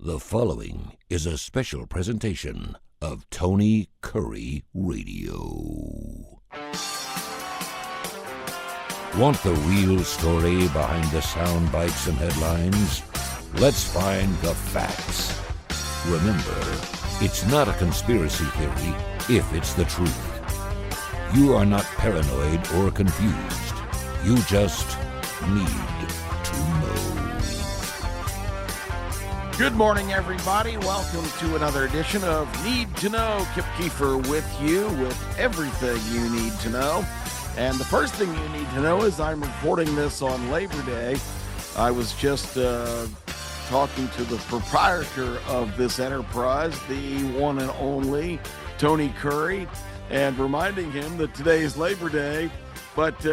The following is a special presentation of Tony Kurre Radio. Want the real story behind the sound bites and headlines? Let's find the facts. Remember, it's not a conspiracy theory if it's the truth. You are not paranoid or confused. You just need to know. Good morning, everybody. Welcome to another edition of Need to Know. Kipper with you with everything you need to know. And the first thing you need to know is I'm recording this on Labor Day. I was just talking to the proprietor of this enterprise, the one and only Tony Kurre, and reminding him that today is Labor Day. But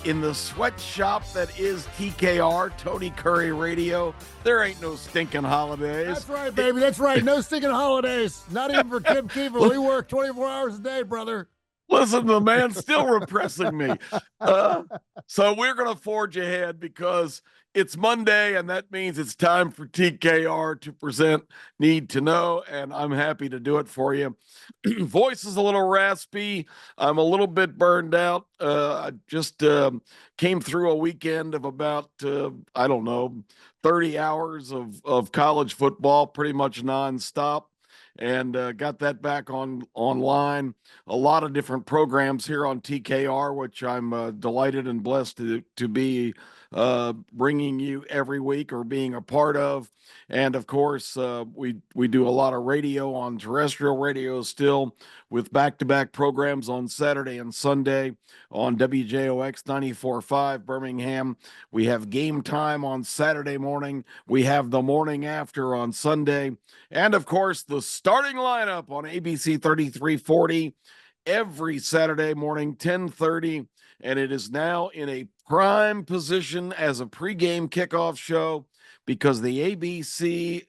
in the sweatshop that is TKR, Tony Kurre Radio, there ain't no stinking holidays. That's right, baby. That's right. No stinking holidays. Not even for Kipper. We work 24 hours a day, brother. Listen, the man's still repressing me. So we're going to forge ahead because it's Monday, and that means it's time for TKR to present Need to Know, and I'm happy to do it for you. Voice is a little raspy. I'm a little bit burned out. I just came through a weekend of about, 30 hours of college football, pretty much nonstop. And got that back online. A lot of different programs here on TKR, which I'm delighted and blessed to be bringing you every week or being a part of. And of course, we do a lot of radio on terrestrial radio still, with back-to-back programs on Saturday and Sunday on WJOX 94.5 Birmingham. We have Game Time on Saturday morning. We have The Morning After on Sunday. And of course, the starting lineup on ABC 3340 every Saturday morning, 10:30. And it is now in a prime position as a pregame kickoff show because the ABC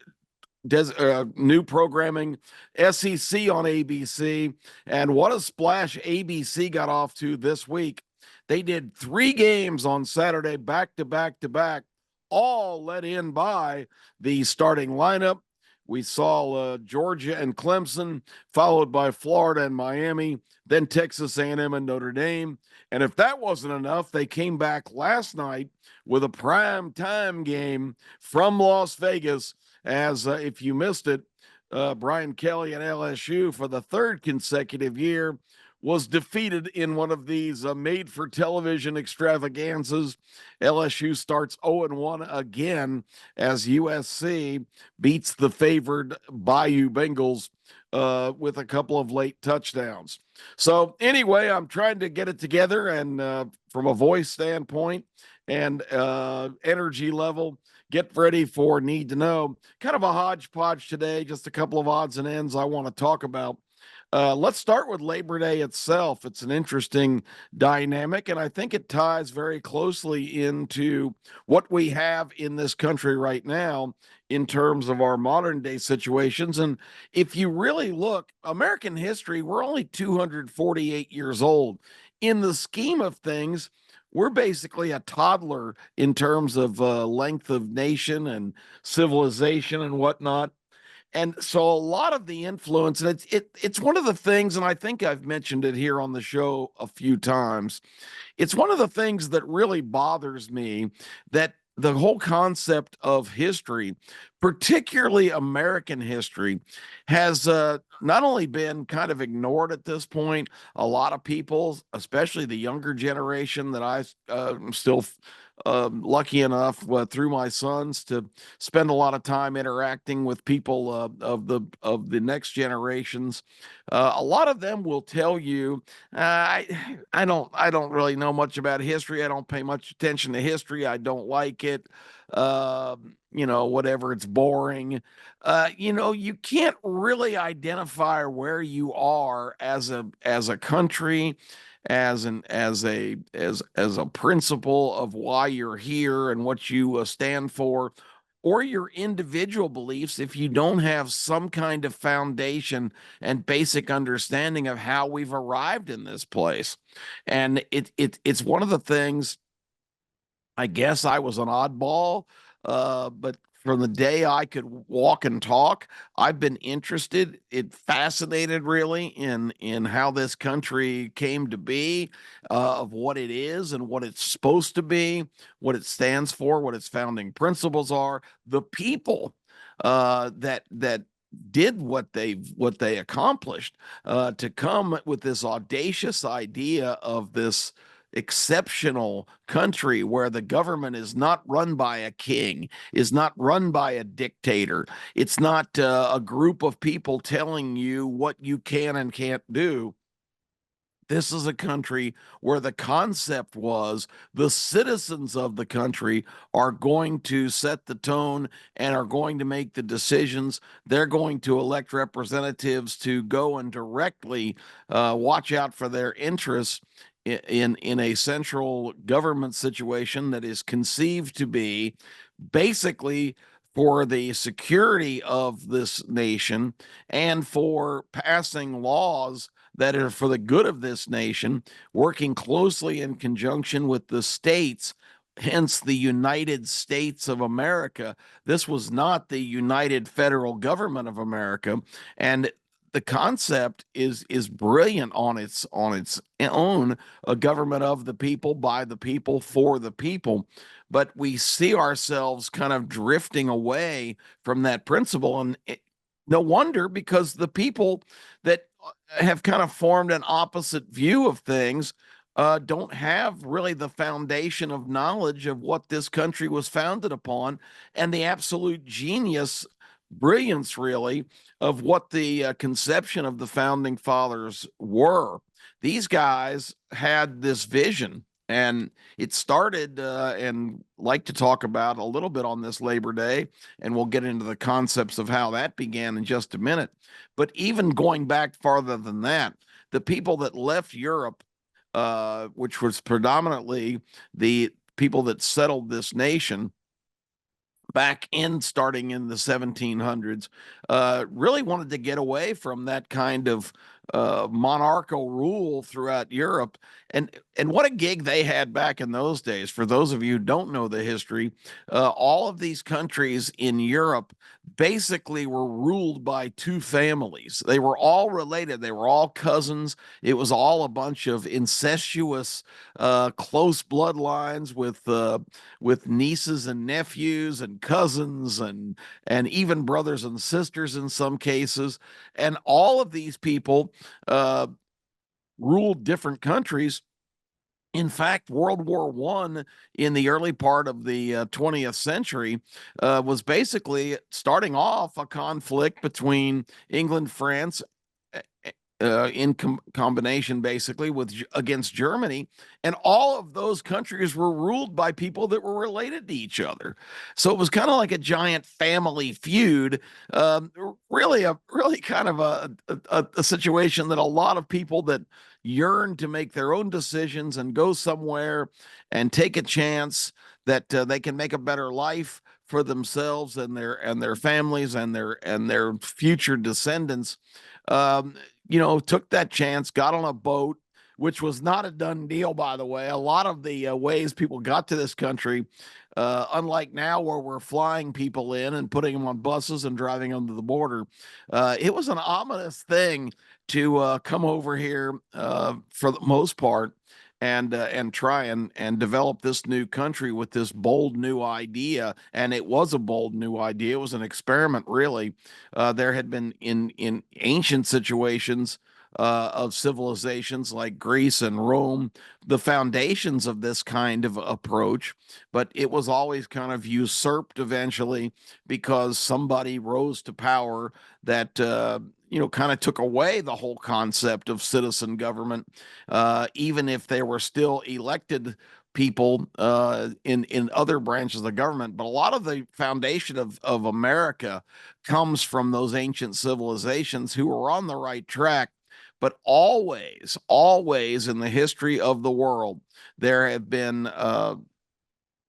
new programming, SEC on ABC, and what a splash ABC got off to this week. They did 3 games on Saturday, back to back to back, all led in by the starting lineup. We saw Georgia and Clemson, followed by Florida and Miami, then Texas A&M and Notre Dame. And if that wasn't enough, they came back last night with a prime time game from Las Vegas. As if you missed it, Brian Kelly and LSU for the 3rd consecutive year was defeated in one of these made-for-television extravaganzas. LSU starts 0-1 again as USC beats the favored Bayou Bengals with a couple of late touchdowns. So anyway, I'm trying to get it together, and from a voice standpoint and energy level, get ready for Need to Know. Kind of a hodgepodge today, just a couple of odds and ends I want to talk about. Let's start with Labor Day itself. It's an interesting dynamic, and I think it ties very closely into what we have in this country right now in terms of our modern day situations. And if you really look, American history, we're only 248 years old. In the scheme of things, we're basically a toddler in terms of length of nation and civilization and whatnot. And so a lot of the influence, and it's one of the things, and I think I've mentioned it here on the show a few times, it's one of the things that really bothers me, that the whole concept of history, particularly American history, has not only been kind of ignored at this point. A lot of people, especially the younger generation that I'm still lucky enough through my sons to spend a lot of time interacting with people of the next generations. A lot of them will tell you, I don't really know much about history. I don't pay much attention to history. I don't like it. Whatever, it's boring. You can't really identify where you are as a country, as a principle of why you're here and what you stand for, or your individual beliefs, if you don't have some kind of foundation and basic understanding of how we've arrived in this place. And it's one of the things. I guess I was an oddball, but from the day I could walk and talk, I've been interested, fascinated really in how this country came to be, of what it is and what it's supposed to be, what it stands for, what its founding principles are, the people that did what they accomplished, to come with this audacious idea of this exceptional country where the government is not run by a king, is not run by a dictator. It's not a group of people telling you what you can and can't do. This is a country where the concept was the citizens of the country are going to set the tone and are going to make the decisions. They're going to elect representatives to go and directly watch out for their interests in a central government situation that is conceived to be basically for the security of this nation and for passing laws that are for the good of this nation, working closely in conjunction with the states, hence the United States of America. This was not the United Federal Government of America. And the concept is brilliant on its own, a government of the people, by the people, for the people. But we see ourselves kind of drifting away from that principle, and no wonder, because the people that have kind of formed an opposite view of things don't have really the foundation of knowledge of what this country was founded upon and the absolute genius, brilliance, really, of what the conception of the founding fathers were. These guys had this vision, and it started, and like to talk about a little bit on this Labor Day, and we'll get into the concepts of how that began in just a minute. But even going back farther than that, the people that left Europe, which was predominantly the people that settled this nation back in starting in the 1700s, really wanted to get away from that kind of monarchical rule throughout Europe. And what a gig they had back in those days. For those of you who don't know the history, all of these countries in Europe basically were ruled by two families. They were all related. They were all cousins. It was all a bunch of incestuous, close bloodlines with nieces and nephews and cousins and even brothers and sisters in some cases. And all of these people ruled different countries. In fact, World War I in the early part of the 20th century was basically starting off a conflict between England, France, in combination basically with against Germany, and all of those countries were ruled by people that were related to each other. So it was kind of like a giant family feud. Really kind of a situation that a lot of people that yearn to make their own decisions and go somewhere and take a chance that they can make a better life for themselves and their families and their future descendants. Took that chance, got on a boat, which was not a done deal, by the way. A lot of the ways people got to this country, unlike now where we're flying people in and putting them on buses and driving them to the border, it was an ominous thing to come over here for the most part and try and develop this new country with this bold new idea. And it was a bold new idea. It was an experiment, really. There had been in ancient situations of civilizations like Greece and Rome, the foundations of this kind of approach, but it was always kind of usurped eventually because somebody rose to power that kind of took away the whole concept of citizen government, even if they were still elected people in other branches of the government. But a lot of the foundation of America comes from those ancient civilizations who were on the right track. But always, always in the history of the world, there have been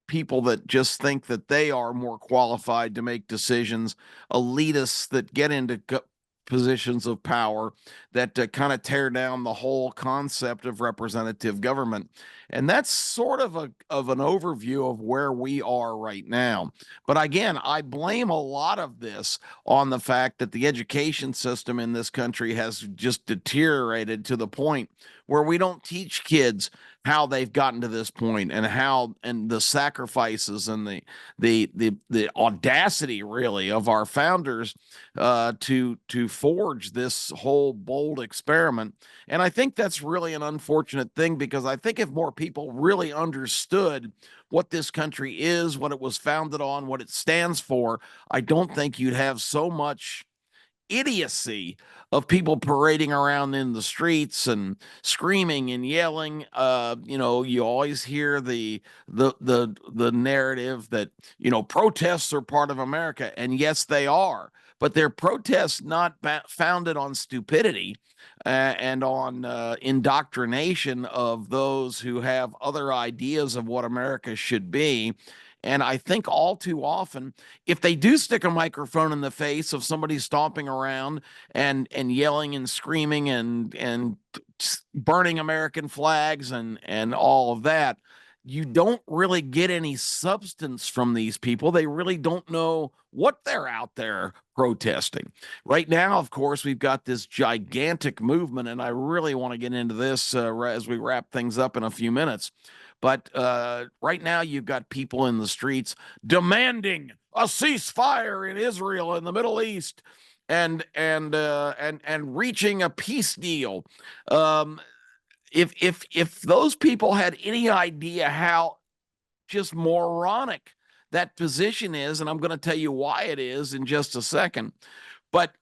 people that just think that they are more qualified to make decisions, elitists that get into positions of power that kind of tear down the whole concept of representative government. And that's sort of an overview of where we are right now. But again, I blame a lot of this on the fact that the education system in this country has just deteriorated to the point where we don't teach kids how they've gotten to this point, and how, and the sacrifices, and the audacity really of our founders to forge this whole bold experiment. And I think that's really an unfortunate thing, because I think if more people really understood what this country is, what it was founded on, what it stands for, I don't think you'd have so much idiocy of people parading around in the streets and screaming and yelling. You always hear the narrative that, protests are part of America, and yes, they are, but they're protests not founded on stupidity and on indoctrination of those who have other ideas of what America should be. And I think all too often, if they do stick a microphone in the face of somebody stomping around and yelling and screaming and burning American flags and all of that, you don't really get any substance from these people. They really don't know what they're out there protesting. Right now, of course, we've got this gigantic movement, and I really want to get into this as we wrap things up in a few minutes. But right now, you've got people in the streets demanding a ceasefire in Israel and the Middle East, and reaching a peace deal. If those people had any idea how just moronic that position is, and I'm going to tell you why it is in just a second, but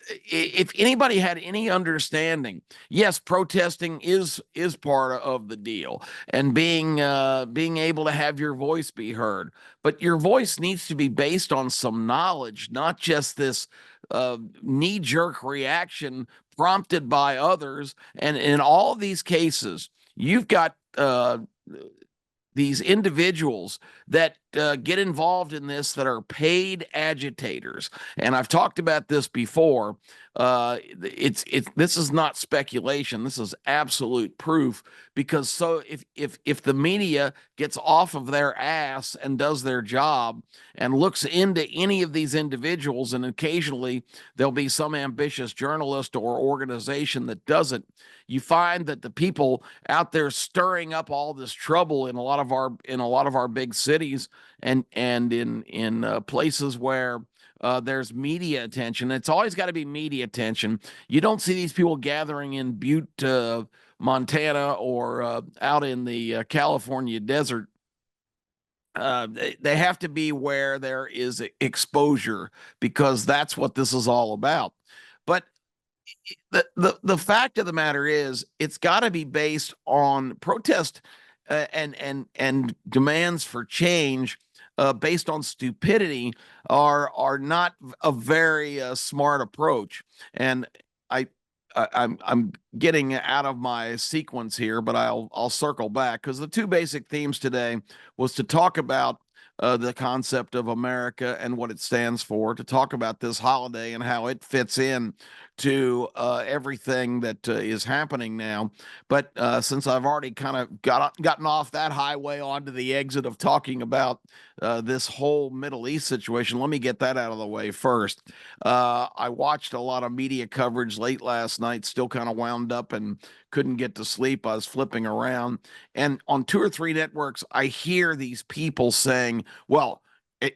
if anybody had any understanding, yes, protesting is part of the deal, and being able to have your voice be heard, but your voice needs to be based on some knowledge, not just this knee-jerk reaction prompted by others. And in all of these cases, you've got these individuals that get involved in this that are paid agitators. And I've talked about this before. This is not speculation. This is absolute proof, because so if the media gets off of their ass and does their job and looks into any of these individuals, and occasionally there'll be some ambitious journalist or organization that does it, you find that the people out there stirring up all this trouble in a lot of our big cities, and in places where there's media attention. It's always got to be media attention. You don't see these people gathering in Butte, Montana, or out in the California desert. They have to be where there is exposure, because that's what this is all about. But the fact of the matter is, it's got to be based on protest and demands for change based on stupidity are not a very smart approach. And I'm getting out of my sequence here, but I'll circle back, because the two basic themes today was to talk about the concept of America and what it stands for, to talk about this holiday and how it fits in to everything that is happening now. But since I've already kind of gotten off that highway onto the exit of talking about this whole Middle East situation, let me get that out of the way first. I watched a lot of media coverage late last night, still kind of wound up and couldn't get to sleep. I was flipping around, and on 2 or 3 networks, I hear these people saying, well,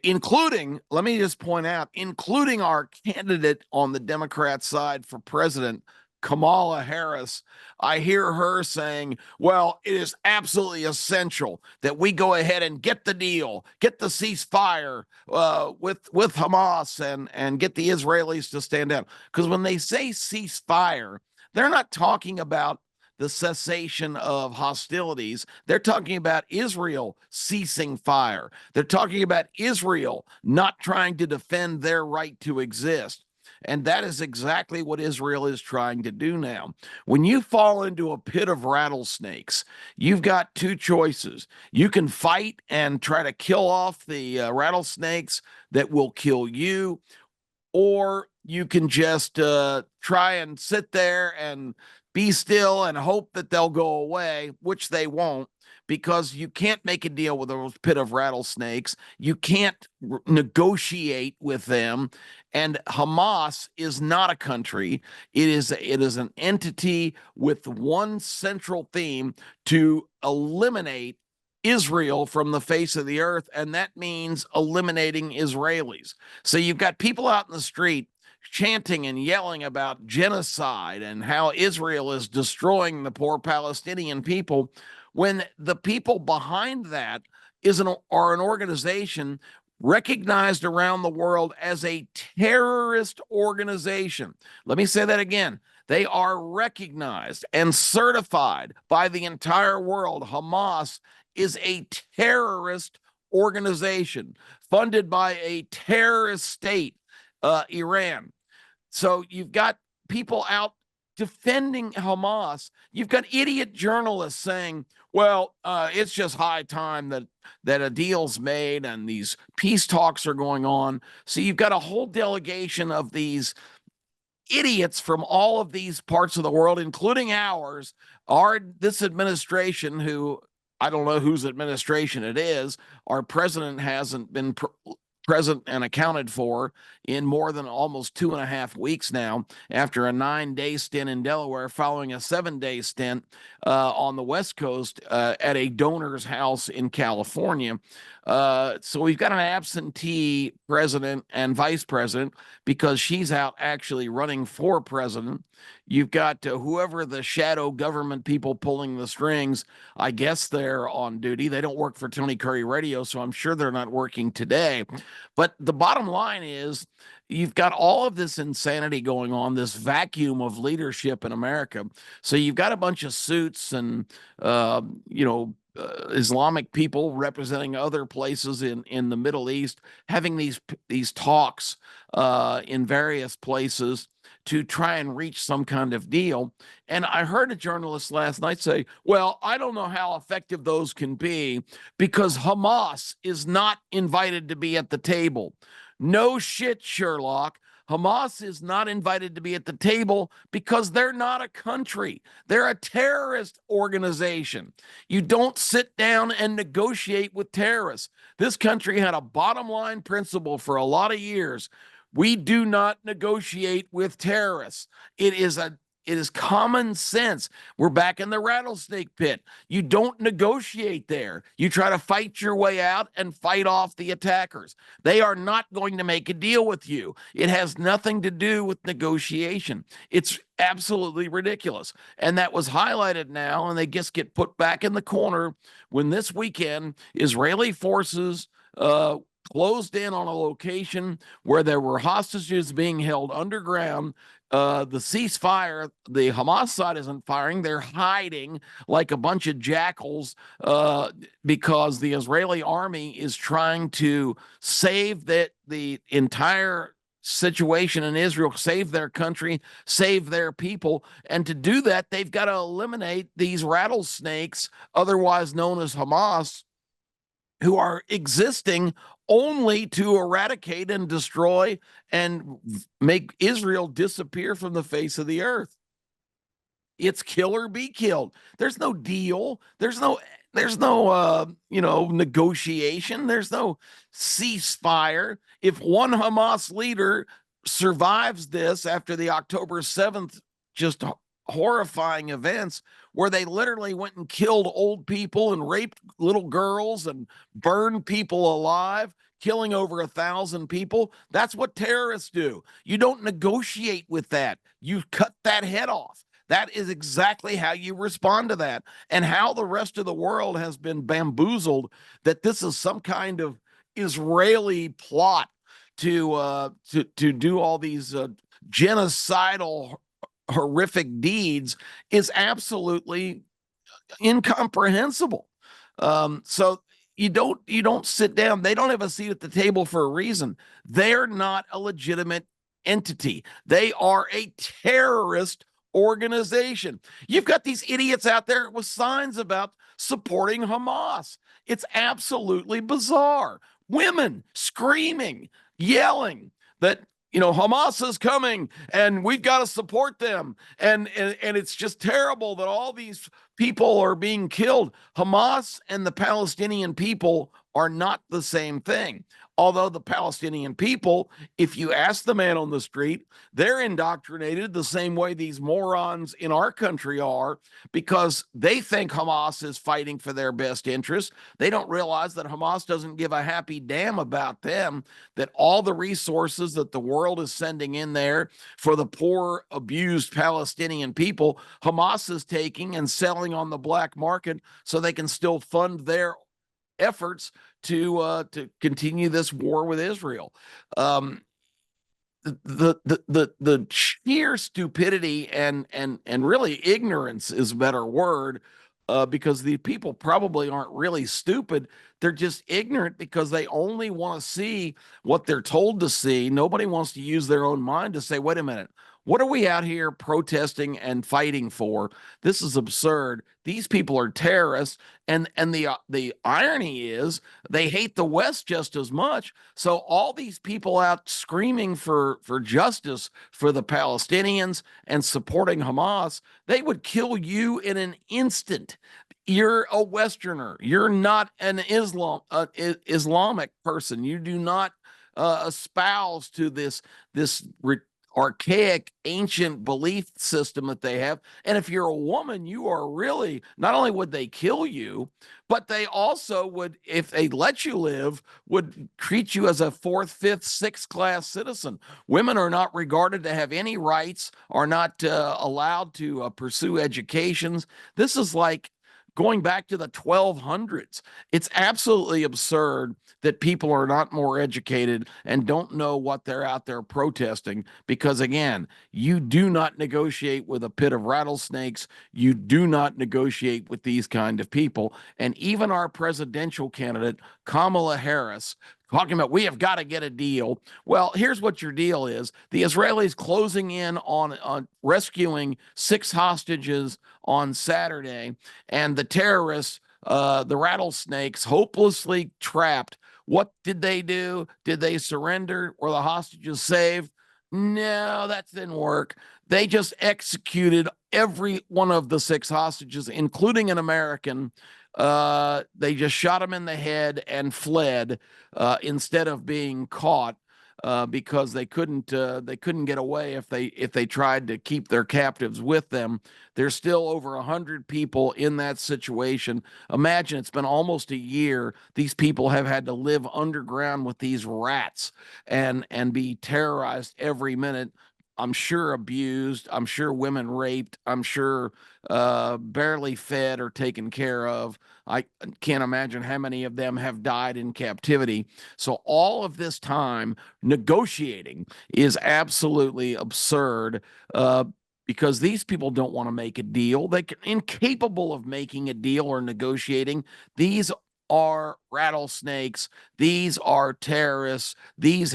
including, let me just point out, including our candidate on the Democrat side for president, Kamala Harris, I hear her saying, well, it is absolutely essential that we go ahead and get the deal, get the ceasefire with Hamas, and get the Israelis to stand down. Because when they say ceasefire, they're not talking about the cessation of hostilities. They're talking about Israel ceasing fire. They're talking about Israel not trying to defend their right to exist. And that is exactly what Israel is trying to do now. When you fall into a pit of rattlesnakes, you've got 2 choices. You can fight and try to kill off the rattlesnakes that will kill you, or you can just try and sit there and be still and hope that they'll go away, which they won't. because you can't make a deal with a pit of rattlesnakes. You can't negotiate with them. And Hamas is not a country. It is an entity with one central theme: to eliminate Israel from the face of the earth, and that means eliminating Israelis. So you've got people out in the street chanting and yelling about genocide and how Israel is destroying the poor Palestinian people, when the people behind that are an organization recognized around the world as a terrorist organization. Let me say that again. They are recognized and certified by the entire world. Hamas is a terrorist organization funded by a terrorist state, Iran. So you've got people out defending Hamas. You've got idiot journalists saying, well, it's just high time that a deal's made and these peace talks are going on. So you've got a whole delegation of these idiots from all of these parts of the world, including ours, this administration, who I don't know whose administration it is. Our president hasn't been present and accounted for in more than almost 2.5 weeks now, after a 9-day stint in Delaware, following a 7-day stint on the West Coast at a donor's house in California. So we've got an absentee president and vice president because she's out actually running for president. You've got whoever the shadow government people pulling the strings. I guess they're on duty. They don't work for Tony Kurre Radio, so I'm sure they're not working today. But the bottom line is, you've got all of this insanity going on, this vacuum of leadership in America. So you've got a bunch of suits and, Islamic people representing other places in the Middle East having these talks in various places to try and reach some kind of deal. And I heard a journalist last night say, well, I don't know how effective those can be because Hamas is not invited to be at the table. No shit, Sherlock. Hamas is not invited to be at the table because they're not a country. They're a terrorist organization. You don't sit down and negotiate with terrorists. This country had a bottom line principle for a lot of years. We do not negotiate with terrorists. It is common sense. We're back in the rattlesnake pit. You don't negotiate there. You try to fight your way out and fight off the attackers. They are not going to make a deal with you. It has nothing to do with negotiation. It's absolutely ridiculous. And that was highlighted now, and they just get put back in the corner when this weekend Israeli forces closed in on a location where there were hostages being held underground. The ceasefire, the Hamas side isn't firing. They're hiding like a bunch of jackals because the Israeli army is trying to save the entire situation in Israel, save their country, save their people. And to do that, they've got to eliminate these rattlesnakes, otherwise known as Hamas, who are existing only to eradicate and destroy and make Israel disappear from the face of the earth. It's kill or be killed. There's no deal. There's no negotiation. There's no ceasefire. If one Hamas leader survives this after the October 7th just horrifying events where they literally went and killed old people and raped little girls and burned people alive, killing over 1,000 people. That's what terrorists do. You don't negotiate with that. You cut that head off. That is exactly how you respond to that, and how the rest of the world has been bamboozled that this is some kind of Israeli plot to do all these genocidal horrific deeds is absolutely incomprehensible. So you don't sit down. They don't have a seat at the table for a reason. They're not a legitimate entity. They are a terrorist organization. You've got these idiots out there with signs about supporting Hamas. It's absolutely bizarre. Women screaming, yelling that Hamas is coming and we've got to support them. And it's just terrible that all these people are being killed. Hamas and the Palestinian people are not the same thing. Although the Palestinian people, if you ask the man on the street, they're indoctrinated the same way these morons in our country are, because they think Hamas is fighting for their best interests. They don't realize that Hamas doesn't give a happy damn about them, that all the resources that the world is sending in there for the poor, abused Palestinian people, Hamas is taking and selling on the black market so they can still fund their efforts to continue this war with Israel. The sheer stupidity and really ignorance is a better word, because the people probably aren't really stupid. They're just ignorant because they only want to see what they're told to see. Nobody wants to use their own mind to say, wait a minute, what are we out here protesting and fighting for? This is absurd. These people are terrorists, and the irony is they hate the West just as much. So all these people out screaming for justice for the Palestinians and supporting Hamas, they would kill you in an instant. You're a Westerner. You're not an Islamic person. You do not espouse to this archaic, ancient belief system that they have. And if you're a woman, you are really, not only would they kill you, but they also would, if they let you live, would treat you as a fourth, fifth, sixth class citizen. Women are not regarded to have any rights, are not allowed to pursue educations. This is like going back to the 1200s. It's absolutely absurd that people are not more educated and don't know what they're out there protesting, because again, you do not negotiate with a pit of rattlesnakes. You do not negotiate with these kind of people. And even our presidential candidate, Kamala Harris, talking about we have got to get a deal. Well, here's what your deal is. The Israelis closing in on rescuing 6 hostages on Saturday, and the terrorists, the rattlesnakes, hopelessly trapped. What did they do? Did they surrender? Were the hostages saved? No, that didn't work. They just executed every one of the 6 hostages, including an American. They just shot him in the head and fled instead of being caught, because they couldn't get away if they tried to keep their captives with them. There's still over 100 people in that situation. Imagine, it's been almost a year. These people have had to live underground with these rats and be terrorized every minute. I'm sure abused. I'm sure women raped. I'm sure barely fed or taken care of. I can't imagine how many of them have died in captivity. So all of this time negotiating is absolutely absurd, because these people don't want to make a deal. They're incapable of making a deal or negotiating. These are rattlesnakes. These are terrorists. These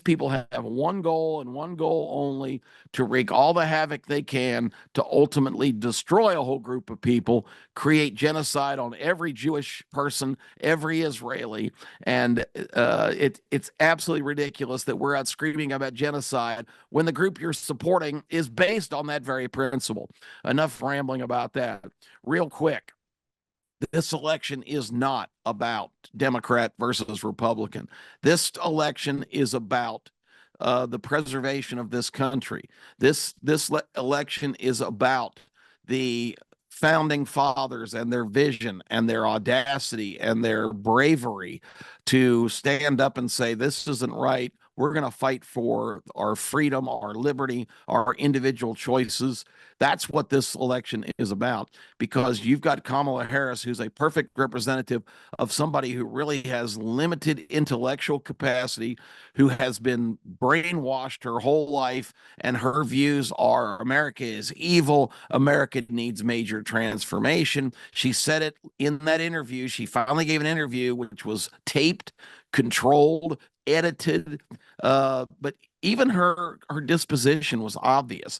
people have one goal and one goal only: to wreak all the havoc they can to ultimately destroy a whole group of people, create genocide on every Jewish person, every Israeli. And it's absolutely ridiculous that we're out screaming about genocide when the group you're supporting is based on that very principle. Enough rambling about that. Real quick. This election is not about Democrat versus Republican. This election is about the preservation of this country. This election is about the founding fathers and their vision and their audacity and their bravery to stand up and say, this isn't right. We're going to fight for our freedom, our liberty, our individual choices. That's what this election is about, because you've got Kamala Harris, who's a perfect representative of somebody who really has limited intellectual capacity, who has been brainwashed her whole life, and her views are America is evil. America needs major transformation. She said it in that interview. She finally gave an interview which was taped, controlled, edited, but even her disposition was obvious.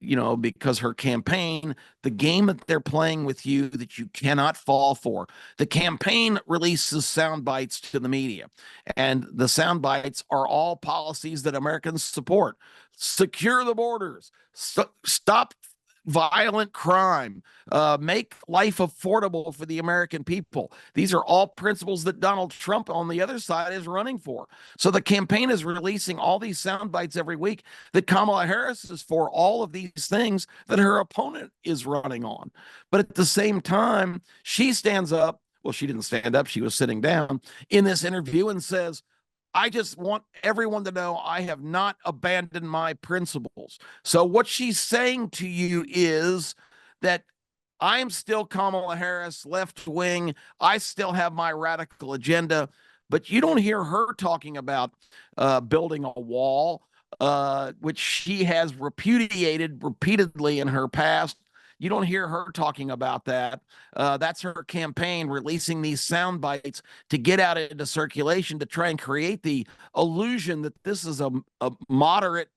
because her campaign, the game that they're playing with you that you cannot fall for. The campaign releases sound bites to the media, and the sound bites are all policies that Americans support. Secure the borders, stop violent crime, make life affordable for the American people. These are all principles that Donald Trump on the other side is running for. So the campaign is releasing all these sound bites every week that Kamala Harris is for all of these things that her opponent is running on. But at the same time, she stands up. Well, she didn't stand up. She was sitting down in this interview and says, I just want everyone to know I have not abandoned my principles. So what she's saying to you is that I'm still Kamala Harris, left wing. I still have my radical agenda, but you don't hear her talking about building a wall, which she has repudiated repeatedly in her past. You don't hear her talking about that. That's her campaign, releasing these sound bites to get out into circulation to try and create the illusion that this is a moderate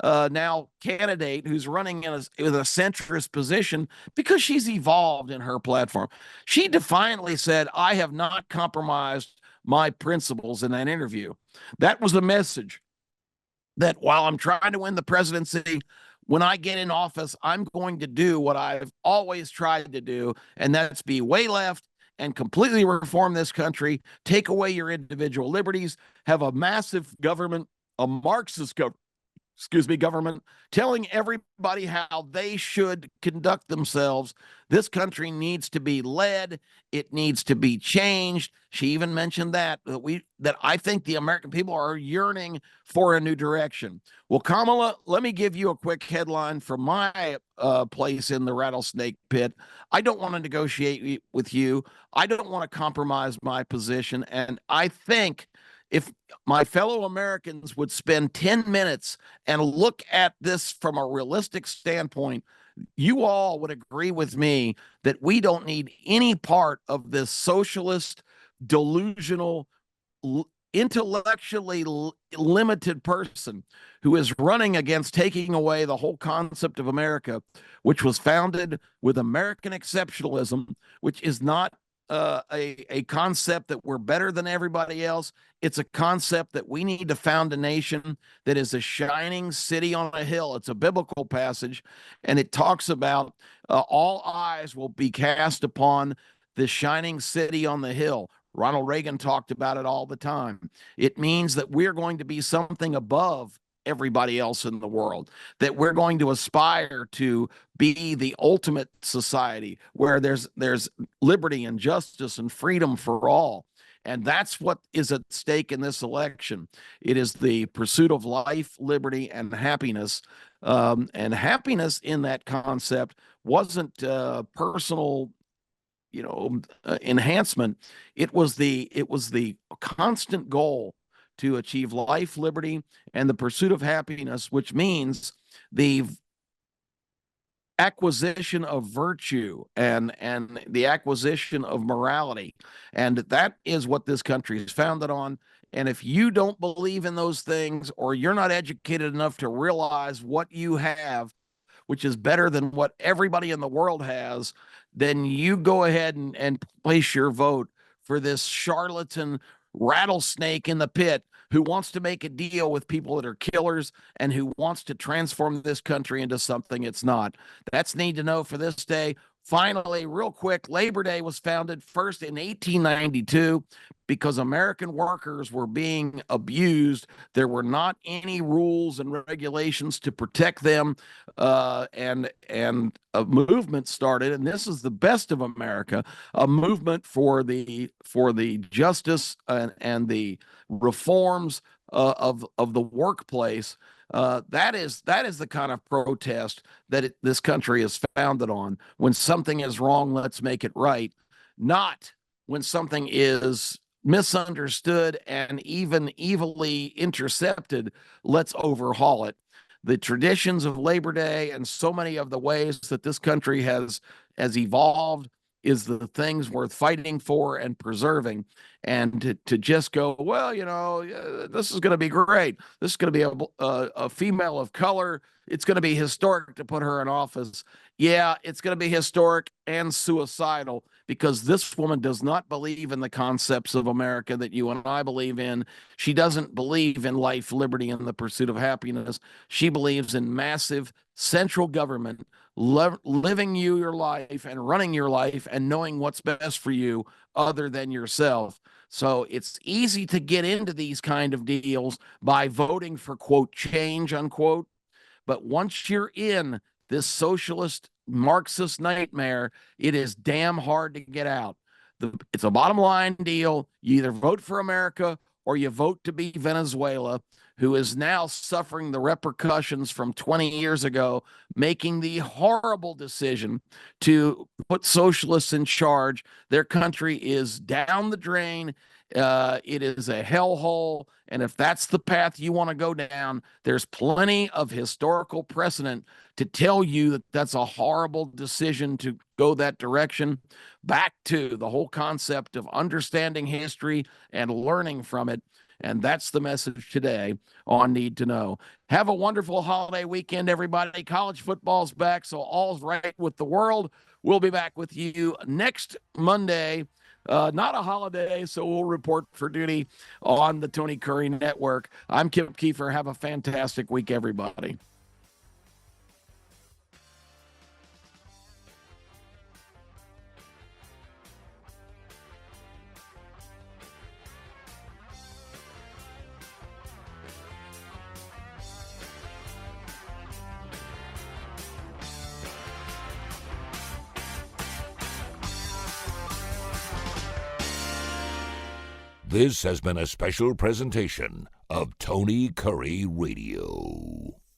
now candidate who's running in with a centrist position because she's evolved in her platform. She defiantly said, I have not compromised my principles in that interview. That was the message, that while I'm trying to win the presidency, when I get in office, I'm going to do what I've always tried to do, and that's be way left and completely reform this country, take away your individual liberties, have a massive government, a Marxist government, telling everybody how they should conduct themselves. This country needs to be led. It needs to be changed. She even mentioned that I think the American people are yearning for a new direction. Well, Kamala, let me give you a quick headline from my place in the rattlesnake pit. I don't want to negotiate with you. I don't want to compromise my position. And I think if my fellow Americans would spend 10 minutes and look at this from a realistic standpoint, you all would agree with me that we don't need any part of this socialist, delusional, intellectually limited person who is running against taking away the whole concept of America, which was founded with American exceptionalism, which is not a concept that we're better than everybody else. It's a concept that we need to found a nation that is a shining city on a hill. It's a biblical passage, and it talks about all eyes will be cast upon the shining city on the hill. Ronald Reagan talked about it all the time. It means that we're going to be something above everybody else in the world, that we're going to aspire to be the ultimate society where there's liberty and justice and freedom for all. And that's what is at stake in this election. It is the pursuit of life, liberty, and happiness. And happiness in that concept wasn't personal, enhancement. It was the constant goal to achieve life, liberty, and the pursuit of happiness, which means the acquisition of virtue and the acquisition of morality. And that is what this country is founded on. And if you don't believe in those things, or you're not educated enough to realize what you have, which is better than what everybody in the world has, then you go ahead and place your vote for this charlatan rattlesnake in the pit who wants to make a deal with people that are killers and who wants to transform this country into something it's not. That's need to know for this day. Finally, real quick, Labor Day was founded first in 1892 because American workers were being abused. There were not any rules and regulations to protect them, and a movement started, and this is the best of America, a movement for the justice and the reforms of the workplace. That is the kind of protest that this country is founded on. When something is wrong, let's make it right. Not when something is misunderstood and even evilly intercepted, let's overhaul it. The traditions of Labor Day and so many of the ways that this country has evolved is the things worth fighting for and preserving. And to just go, well, this is going to be great. This is going to be a female of color. It's going to be historic to put her in office. Yeah, it's going to be historic and suicidal, because this woman does not believe in the concepts of America that you and I believe in. She doesn't believe in life, liberty, and the pursuit of happiness. She believes in massive central government living your life and running your life and knowing what's best for you other than yourself. So it's easy to get into these kind of deals by voting for, quote, change, unquote. But once you're in this socialist Marxist nightmare, it is damn hard to get out. It's a bottom line deal. You either vote for America or you vote to be Venezuela, who is now suffering the repercussions from 20 years ago, making the horrible decision to put socialists in charge. Their country is down the drain. It is a hellhole. And if that's the path you want to go down, there's plenty of historical precedent to tell you that that's a horrible decision to go that direction. Back to the whole concept of understanding history and learning from it. And that's the message today on Need to Know. Have a wonderful holiday weekend, everybody. College football's back, so all's right with the world. We'll be back with you next Monday. Not a holiday, so we'll report for duty on the Tony Kurre Network. I'm Kipper. Have a fantastic week, everybody. This has been a special presentation of Tony Kurre Radio.